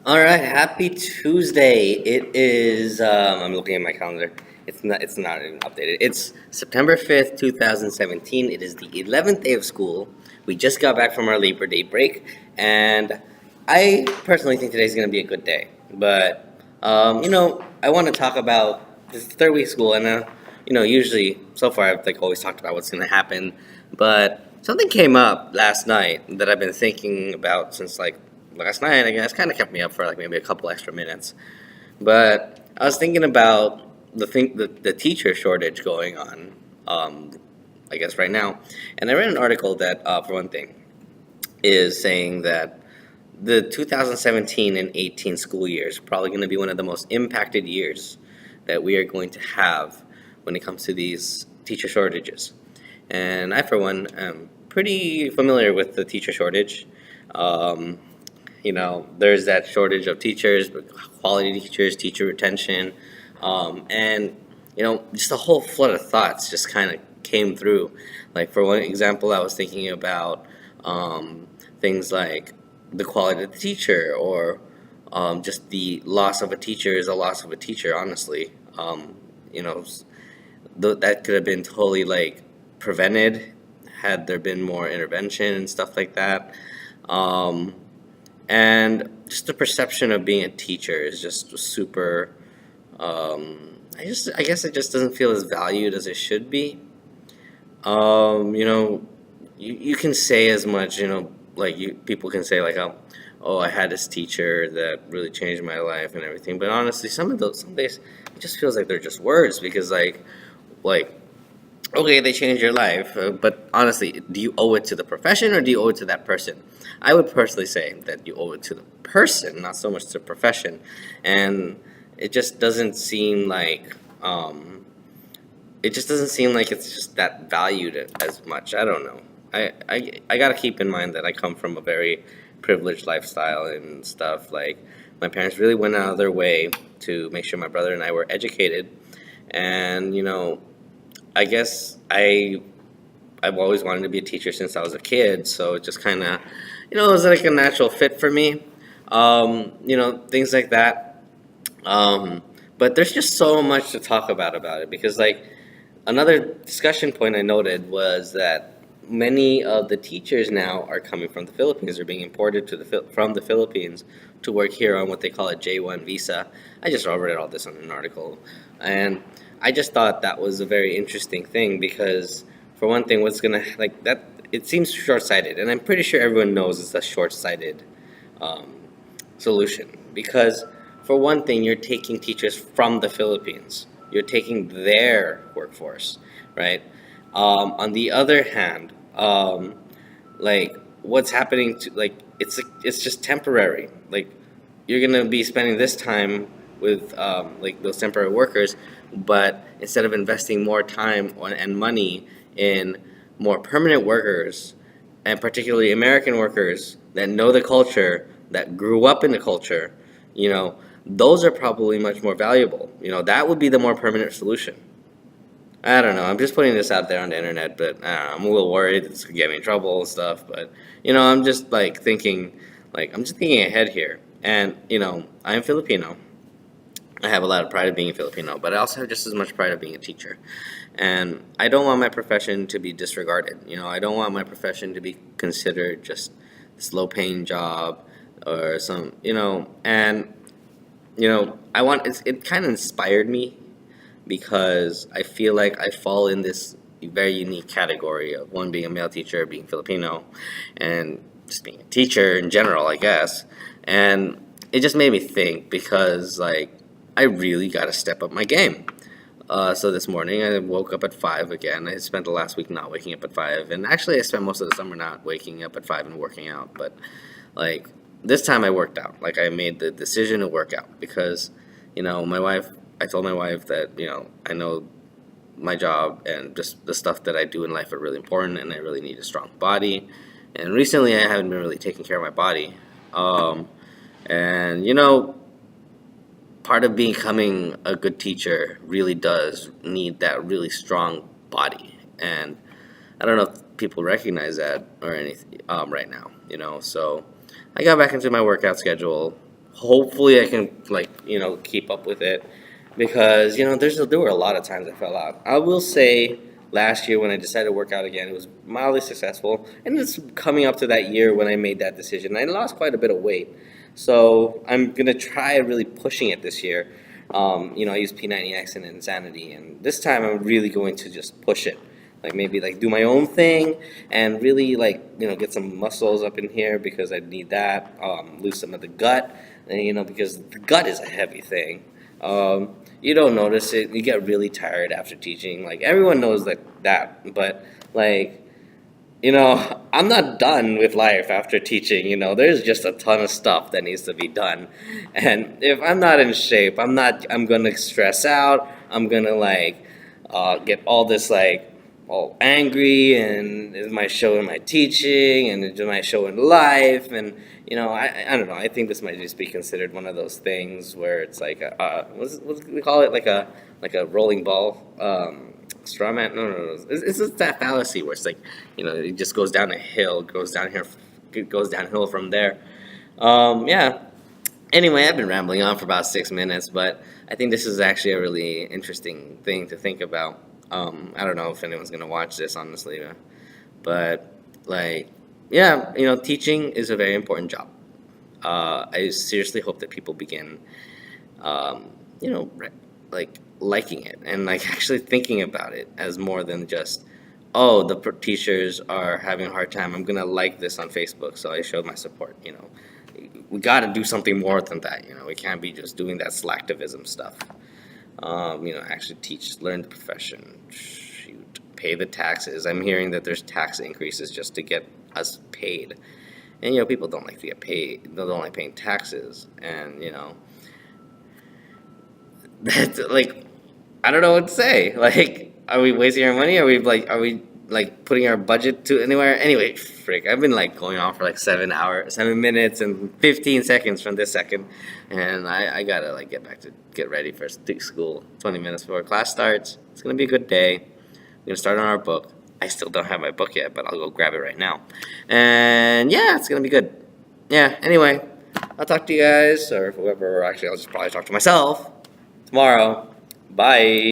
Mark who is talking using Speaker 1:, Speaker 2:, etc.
Speaker 1: All right, happy Tuesday. It is. I'm looking at my calendar. It's not even updated. It's September 5th, 2017. It is the 11th day of school. We just got back from our Labor Day break, and I personally think today's going to be a good day. But I want to talk about this third week of school, and usually so far I've always talked about what's going to happen, but something came up last night that I've been thinking about since last night. I guess kind of kept me up for maybe a couple extra minutes. But I was thinking about the teacher shortage going on. I guess right now, and I read an article that, for one thing, is saying that the 2017 and 18 school year is probably going to be one of the most impacted years that we are going to have when it comes to these teacher shortages. And I, for one, am pretty familiar with the teacher shortage. Um, there's that shortage of teachers, quality teachers, teacher retention, and just a whole flood of thoughts just kind of came through. Like for one example, I was thinking about things like the quality of the teacher, or just the loss of a teacher is a loss of a teacher. Honestly, you know, that could have been totally prevented had there been more intervention and stuff like that. Um, and just the perception of being a teacher is just super. I guess it just doesn't feel as valued as it should be. You can say as much, people can say oh, I had this teacher that really changed my life and everything. But honestly, some days it just feels like they're just words, because like okay, they changed your life, but honestly, do you owe it to the profession or do you owe it to that person? I would personally say that you owe it to the person, not so much to the profession. And it just doesn't seem like it's just that valued as much. I don't know. I gotta keep in mind that I come from a very privileged lifestyle and stuff. Like, my parents really went out of their way to make sure my brother and I were educated, and I guess I've always wanted to be a teacher since I was a kid, so it just kind of, it was like a natural fit for me. Things like that. Um, but there's just so much to talk about it, because another discussion point I noted was that many of the teachers now are coming from the Philippines. They're being imported from the Philippines to work here on what they call a J1 visa. I just read all this on an article, and I just thought that was a very interesting thing, because for one thing, what's gonna like that it seems short-sighted, and I'm pretty sure everyone knows it's a short-sighted um, solution, because for one thing, you're taking teachers from the Philippines. You're taking their workforce, right? On the other hand, what's happening to it's just temporary. Like, you're gonna be spending this time with those temporary workers, but instead of investing more time and money in more permanent workers, and particularly American workers that know the culture, that grew up in the culture, you know, those are probably much more valuable. That would be the more permanent solution. I don't know. I'm just putting this out there on the internet, but I don't know, I'm a little worried it's gonna get me in trouble and stuff. But I'm just I'm just thinking ahead here. And I'm Filipino. I have a lot of pride of being a Filipino, but I also have just as much pride of being a teacher. And I don't want my profession to be disregarded. I don't want my profession to be considered just this low-paying job, or and it kind of inspired me, because I feel like I fall in this very unique category of, one, being a male teacher, being Filipino, and just being a teacher in general, I guess. And it just made me think, because I really got to step up my game. So this morning I woke up at 5 again. I spent the last week not waking up at 5, and actually I spent most of the summer not waking up at 5 and working out. But like this time I worked out. I made the decision to work out, because my wife. I told my wife that I know my job and just the stuff that I do in life are really important, and I really need a strong body. And recently I haven't been really taking care of my body. And part of becoming a good teacher really does need that really strong body. And I don't know if people recognize that or anything right now. So I got back into my workout schedule. hopefully I can like keep up with it because there were a lot of times I fell out. I will say last year when I decided to work out again, it was mildly successful, and it's coming up to that year when I made that decision. I lost quite a bit of weight, so I'm gonna try really pushing it this year. I use P90X and Insanity, and this time I'm really going to just push it. Like maybe like do my own thing and really like get some muscles up in here because I need that. Lose some of the gut, and because the gut is a heavy thing. You don't notice it. You get really tired after teaching. Like everyone knows that, but like I'm not done with life after teaching. There's just a ton of stuff that needs to be done. And if I'm not in shape, I'm gonna stress out. I'm gonna like get all this like all angry, and is my show in my teaching, and is my show in life, and I don't know. I think this might just be considered one of those things where it's like what do we call it, like a rolling ball. Straw man? No. It's just that fallacy where it's like, it just goes down a hill, goes downhill from there. Yeah. Anyway, I've been rambling on for about 6 minutes, but I think this is actually a really interesting thing to think about. I don't know if anyone's gonna watch this, honestly, but like, yeah, teaching is a very important job. I seriously hope that people begin, like liking it and like actually thinking about it as more than just, oh, the teachers are having a hard time, I'm gonna like this on Facebook so I showed my support. We got to do something more than that. We can't be just doing that slacktivism stuff. Actually teach, learn the profession, shoot, pay the taxes. I'm hearing that there's tax increases just to get us paid, and people don't like to get paid. They don't like paying taxes, and that's like, I don't know what to say. Like, are we wasting our money? Are we like putting our budget to anywhere? Anyway, frick, I've been like going on for like 7 minutes and 15 seconds from this second, and I gotta like get ready for school. 20 minutes before class starts. It's gonna be a good day. We're gonna start on our book. I still don't have my book yet, but I'll go grab it right now. And yeah, it's gonna be good. Yeah. Anyway, I'll talk to you guys or whoever. Actually, I'll just probably talk to myself tomorrow. Bye.